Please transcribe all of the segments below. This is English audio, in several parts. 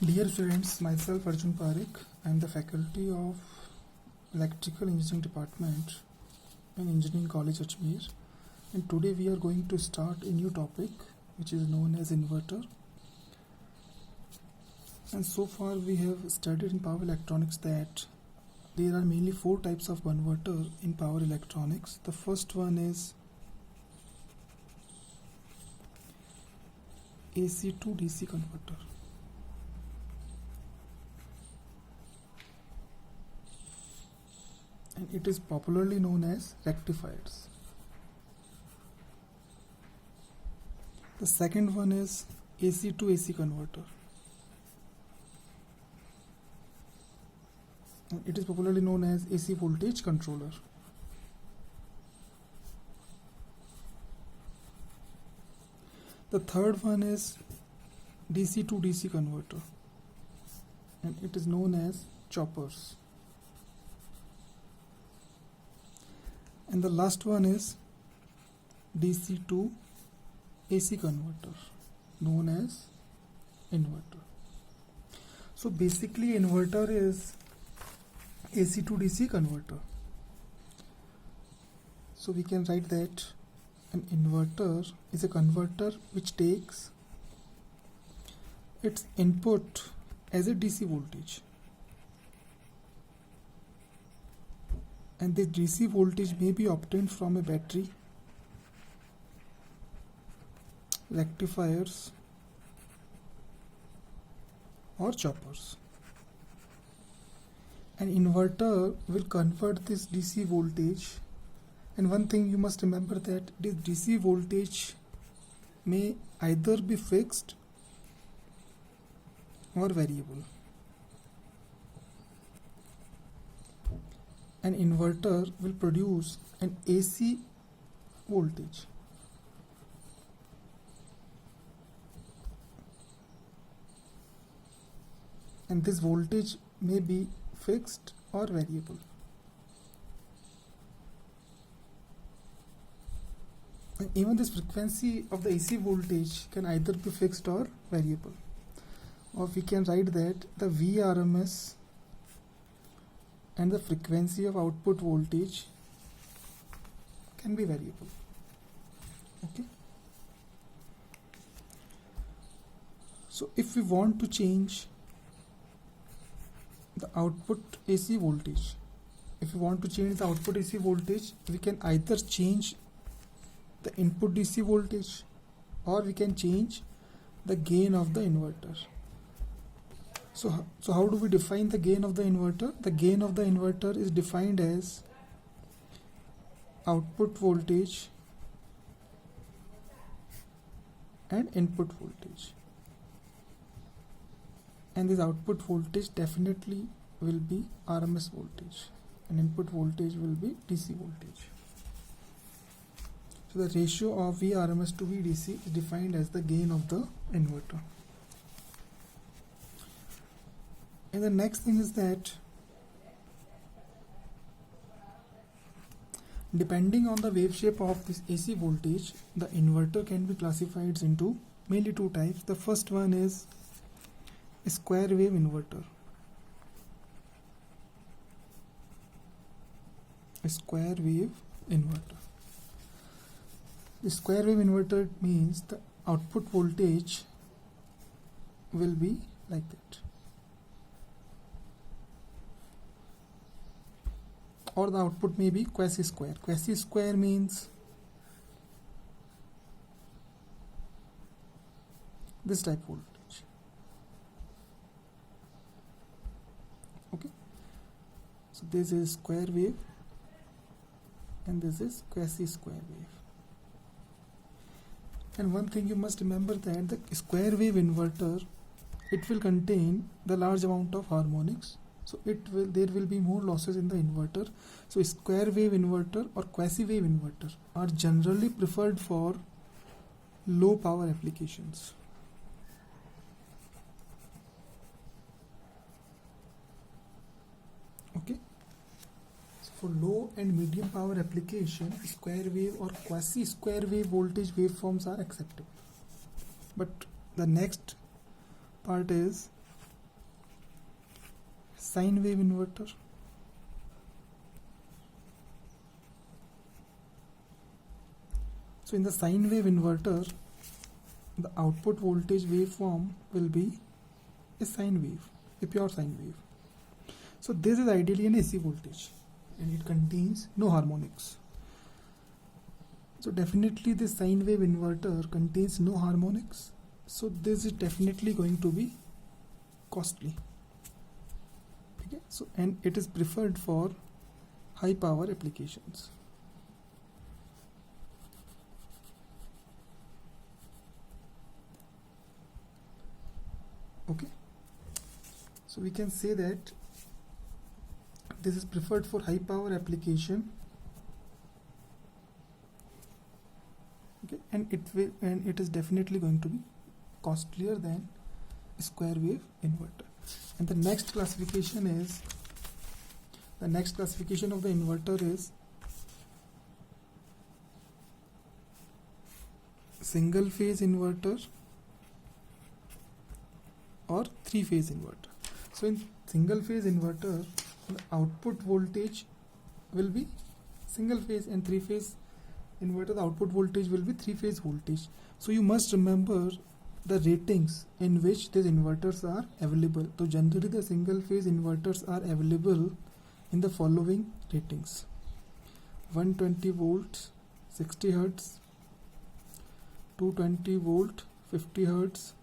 Dear students, myself Arjun Parekh. I am the faculty of Electrical Engineering Department in Engineering College Ajmer, and today we are going to start a new topic which is known as inverter. And so far we have studied in power electronics that there are mainly four types of converter in power electronics. The first one is AC to DC converter. And it is popularly known as rectifiers. The second one is AC to AC converter. And it is popularly known as AC voltage controller. The third one is DC to DC converter, and it is known as choppers. And the last one is DC to AC converter, known as inverter. So basically inverter is AC to DC converter. So we can write that an inverter is a converter which takes its input as a DC voltage. And this DC voltage may be obtained from a battery, rectifiers, or choppers. An inverter will convert this DC voltage, and one thing you must remember that this DC voltage may either be fixed or variable. An inverter will produce an AC voltage. And this voltage may be fixed or variable. And even this frequency of the AC voltage can either be fixed or variable. Or we can write that the VRMS and the frequency of output voltage can be variable. Okay. So if we want to change the output AC voltage, we can either change the input DC voltage or we can change the gain of the inverter. So how do we define the gain of the inverter? The gain of the inverter is defined as output voltage and input voltage. And this output voltage definitely will be RMS voltage, and input voltage will be DC voltage. So the ratio of VRMS to VDC is defined as the gain of the inverter. And the next thing is that depending on the wave shape of this AC voltage, the inverter can be classified into mainly two types. The first one is a square wave inverter. A square wave inverter. The square wave inverter means the output voltage will be like that. Or the output may be quasi-square. Quasi-square means this type voltage. Okay. So this is square wave and this is quasi-square wave. And one thing you must remember that the square wave inverter, it will contain the large amount of harmonics. So there will be more losses in the inverter. So square wave inverter or quasi wave inverter are generally preferred for low power applications. Okay. So for low and medium power application, square wave or quasi square wave voltage waveforms are acceptable. But the next part is sine wave inverter. So in the sine wave inverter, the output voltage waveform will be a sine wave, a pure sine wave. So this is ideally an AC voltage and it contains no harmonics. So definitely this sine wave inverter contains no harmonics. So this is definitely going to be costly. Okay, so and it is preferred for high power applications. Okay, so we can say that this is preferred for high power application. Okay, and it is definitely going to be costlier than square wave inverter. And the next classification of the inverter is single phase inverter or three phase inverter. So in single phase inverter, the output voltage will be single phase, and three phase inverter, the output voltage will be three phase voltage. So you must remember the ratings in which these inverters are available. So generally the single phase inverters are available in the following ratings: 120 volts 60 hertz, 220 volt 50 hertz,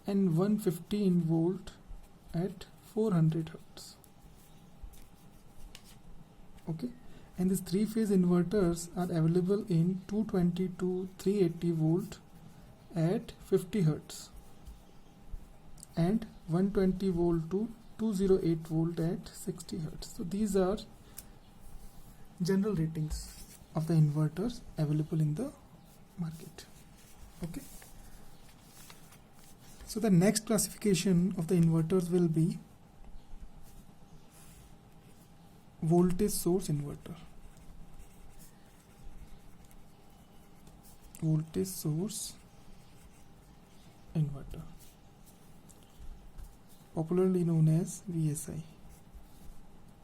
and 115 volt at 400 hertz. Okay, and these three phase inverters are available in 220 to 380 volt at 50 hertz and 120 volt to 208 volt at 60 hertz. So these are general ratings of the inverters available in the market. Okay, so the next classification of the inverters will be voltage source inverter. Voltage source inverter, popularly known as VSI.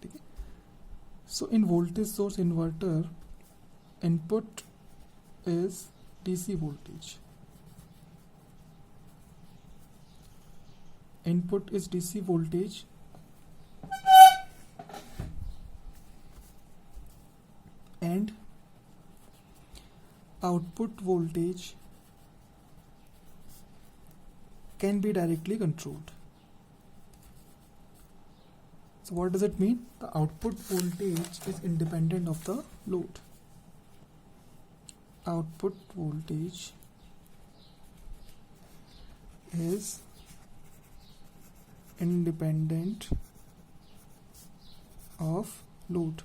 Okay. So in voltage source inverter, input is DC voltage. Input is DC voltage and output voltage can be directly controlled. So what does it mean? The output voltage is independent of the load. Output voltage is independent of load.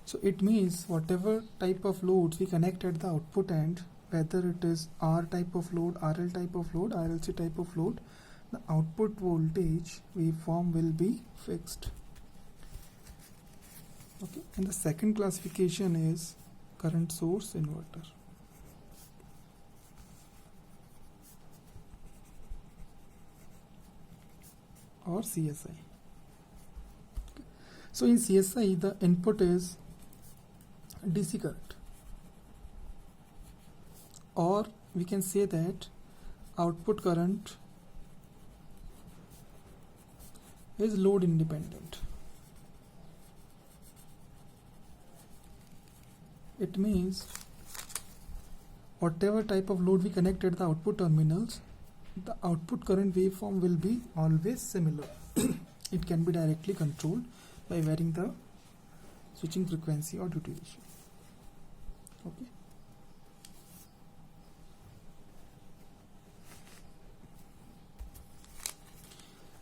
So it means whatever type of loads we connect at the output end, whether it is R type of load, RL type of load, RLC type of load, the output voltage waveform will be fixed. Okay, and the second classification is current source inverter. Or CSI. Okay. So in CSI, the input is DC current, or we can say that output current is load independent. It means whatever type of load we connect at the output terminals, the output current waveform will be always similar. It can be directly controlled by varying the switching frequency or duty ratio. Okay.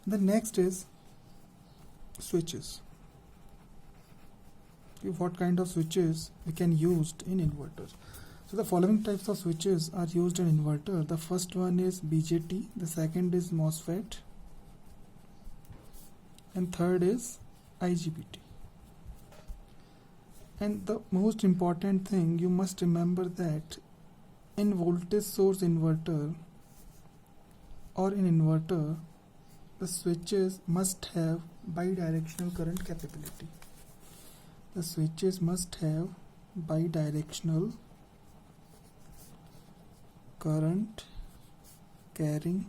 The next is switches. Okay, what kind of switches we can use in inverters? So the following types of switches are used in inverter. The first one is BJT, the second is MOSFET, and third is IGBT. And the most important thing, you must remember that in voltage source inverter or in inverter, the switches must have bidirectional current capability. The switches must have bidirectional current carrying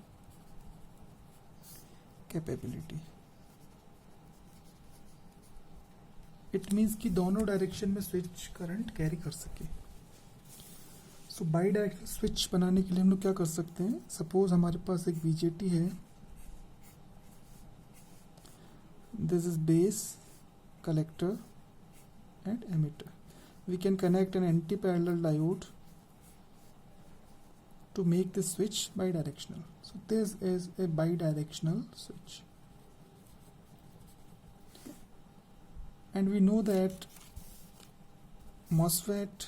capability. It means कि दोनों direction में switch current carry कर सके. So by directional switch बनाने के लिए हम लोग क्या कर सकते हैं. सपोज हमारे पास एक बीजेटी है. This is base, collector and emitter. We can connect an anti parallel diode to make this switch bidirectional. So this is a bidirectional switch, and we know that MOSFET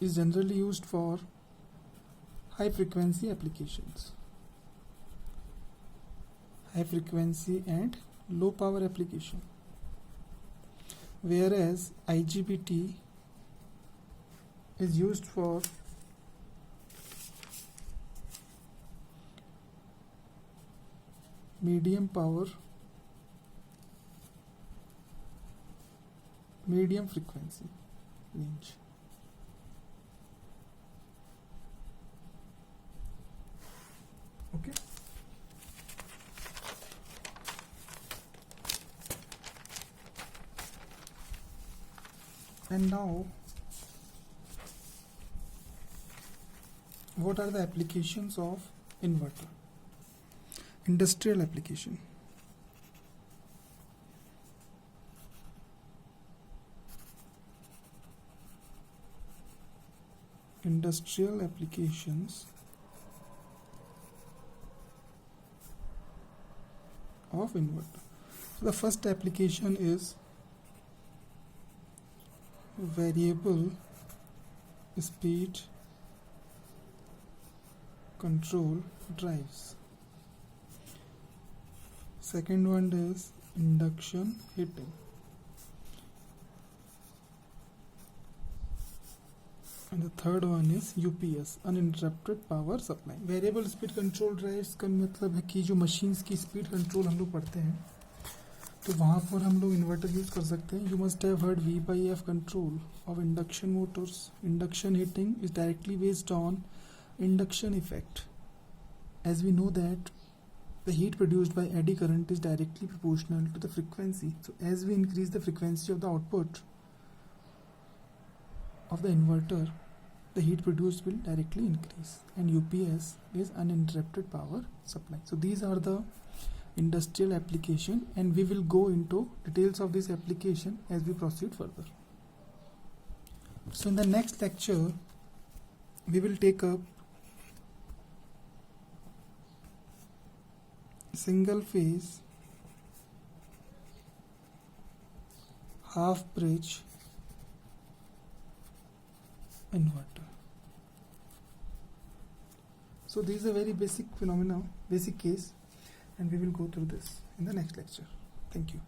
is generally used for high frequency applications, high frequency and low power application, whereas IGBT is used for medium power, medium frequency range. Okay. And now, what are the applications of inverter? Industrial application. Industrial applications of inverter. So the first application is variable speed control drives. Second one is induction heating. And the third one is UPS, uninterrupted power supply. Variable speed control drives का मतलब है कि जो machines की speed control हम लोग पढ़ते हैं तो वहाँ पर हम लोग इन्वर्टर यूज़ कर सकते हैं. You must have heard V/F control of induction motors. Induction heating is directly based on induction effect, as we know that the heat produced by eddy current is directly proportional to the frequency. So as we increase the frequency of the output of the inverter, the heat produced will directly increase, and UPS is uninterrupted power supply. So these are the industrial application, and we will go into details of this application as we proceed further. So in the next lecture we will take up single phase half bridge inverter. So this is a very basic phenomena, basic case, and we will go through this in the next lecture. Thank you.